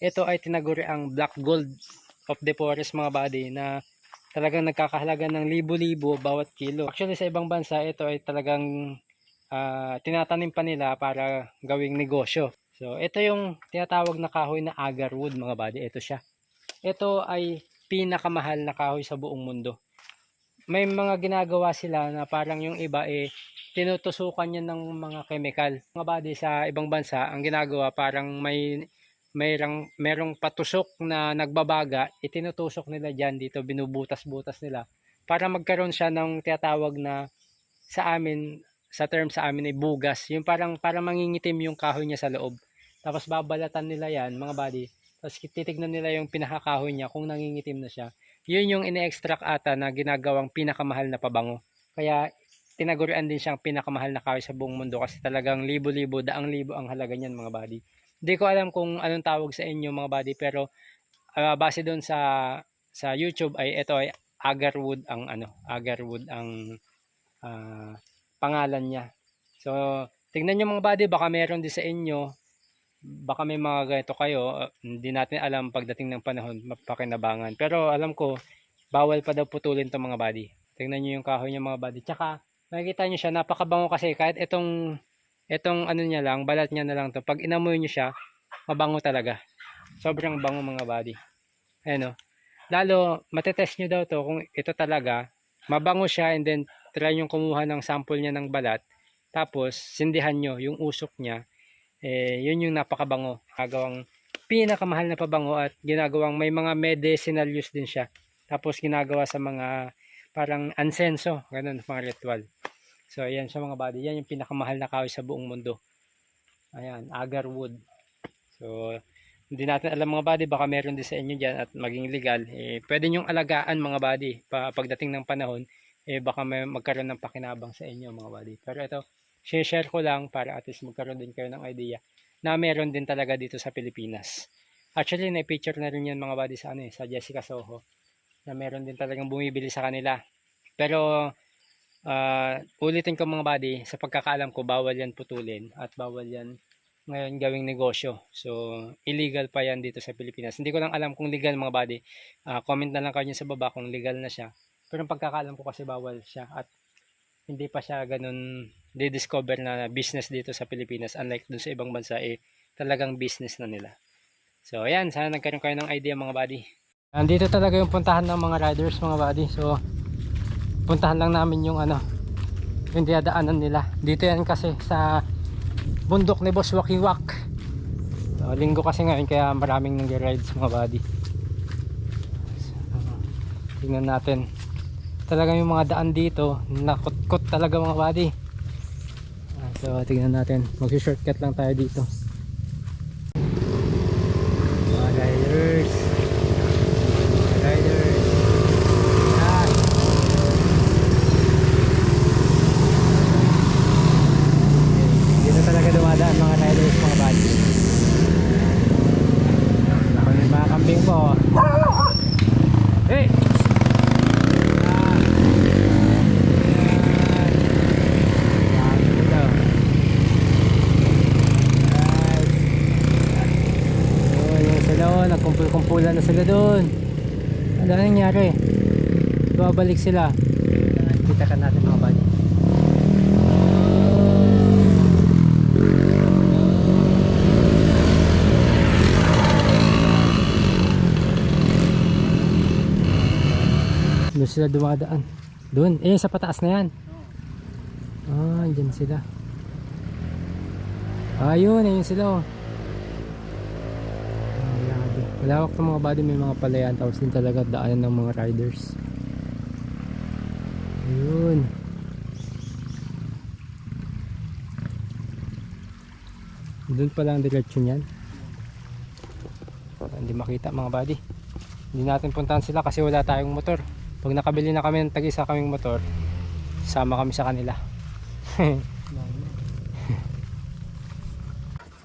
ito ay tinaguri ang black gold of the forest mga buddy, na talagang nagkakahalaga ng libo-libo bawat kilo. Actually sa ibang bansa ito ay talagang tinatanim pa nila para gawing negosyo. So ito yung tinatawag na kahoy na agarwood mga buddy. Ito siya. Ito ay pinakamahal na kahoy sa buong mundo. May mga ginagawa sila na parang yung iba tinutusukan niya ng mga chemical. Mga buddy, sa ibang bansa ang ginagawa parang merong patusok na nagbabaga, itinutusok nila dyan dito, binubutas-butas nila para magkaroon siya ng tinatawag na sa amin ay bugas. Yung parang mangingitim yung kahoy niya sa loob. Tapos babalatan nila yan mga buddy. Tapos titignan nila yung pinakakahoy niya kung nangingitim na siya. Yun yung ine-extract ata na ginagawang pinakamahal na pabango. Kaya tinagurian din siyang pinakamahal na kahoy sa buong mundo kasi talagang libo-libo, daang libo ang halaga niyan mga buddy. Hindi ko alam kung anong tawag sa inyo mga buddy, pero base doon sa YouTube ay ito ay agarwood ang pangalan niya. So tingnan niyo mga buddy, baka meron din sa inyo, baka may mga ganito kayo, hindi natin alam pagdating ng panahon mapakinabangan. Pero alam ko bawal pa daw putulin 'tong mga buddy. Tingnan niyo yung kahoy niya mga buddy. Tsaka makikita niyo siya, napakabango kasi kahit itong ano niya lang, balat niya na lang to. Pag inamoy niyo siya, mabango talaga. Sobrang bango mga buddy. Ayan o. Lalo, matetest nyo daw to kung ito talaga, mabango siya, and then try nyo kumuha ng sample niya ng balat. Tapos, sindihan nyo yung usok niya. Yun yung napakabango. Ginagawang pinakamahal na pabango at ginagawang may mga medicinal use din siya. Tapos, ginagawa sa mga parang ansenso, ganun, mga ritual. So, ayan siya mga buddy. Yan yung pinakamahal na kahoy sa buong mundo. Ayan, agarwood. So, hindi natin alam mga buddy, baka meron din sa inyo dyan at maging legal. Pwede nyong alagaan mga buddy. Pagdating ng panahon, baka magkaroon ng pakinabang sa inyo mga buddy. Pero ito, share ko lang para at least magkaroon din kayo ng idea na meron din talaga dito sa Pilipinas. Actually, na-picture na rin yan mga buddy sa, sa Jessica Soho. Na meron din talagang bumibili sa kanila. Pero, ulitin ko mga buddy, sa pagkakaalam ko, bawal yan putulin at bawal yan ngayon gawing negosyo. So illegal pa yan dito sa Pilipinas. Hindi ko lang alam kung legal mga buddy. Comment na lang kayo sa baba kung legal na siya. Pero ang pagkakaalam ko kasi bawal siya at hindi pa siya ganun di-discover na business dito sa Pilipinas, unlike dun sa ibang bansa talagang business na nila. So ayan, sana nagkaroon kayo ng idea mga buddy. Andito talaga yung puntahan ng mga riders mga buddy. So puntahan lang namin yung yung dinadaanan nila. Dito yan kasi sa bundok ni Boss Wakiwak. So, linggo kasi ngayon kaya maraming nag-rides mga buddy. So, tingnan natin. Talagang yung mga daan dito nakutkot talaga mga buddy. So tingnan natin. Mag-shortcut lang tayo dito. Mga riders. Dumadaan mga riders mga buddy. Ako yung mga kambing po. Hey! Nagkumpul-kumpulan na sila doon. Ano nangyari? Babalik sila. Kita ka natin mga buddy. Doon sila dumadaan. Doon. Sa pataas na yan. Dyan sila. Ayun. Ayun sila oh. Malawak ng mga buddy. May mga palayan. Tapos din talaga daanan ng mga riders. Ayun. Doon pala ang diretsyon yan. Hindi makita mga buddy. Hindi natin puntahan sila kasi wala tayong motor. Pag nakabili na kami ng tag-isa kaming motor, sama kami sa kanila.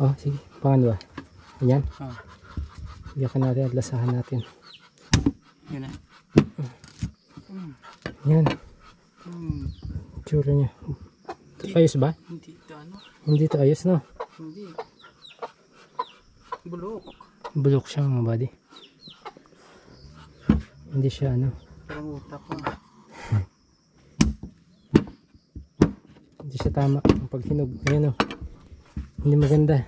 Oh, sige. Pangalawa. Ayan. Iyakan natin at lasahan natin. Yan na. Yan. Tsura niya. Ayos ba? Hindi ito ano? Hindi ito ayos no? Hindi. Bulok. Bulok siya mga buddy. Hindi siya ano. Parang utak ko. Hindi siya tama ang paghinog. Ayan o. Hindi maganda.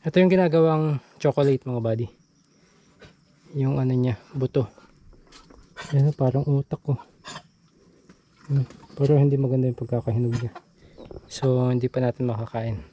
Ito yung ginagawang chocolate mga buddy. Yung ano niya, buto. Ayan o, parang utak ko. Pero hindi maganda yung pagkakahinog niya. So hindi pa natin makakain.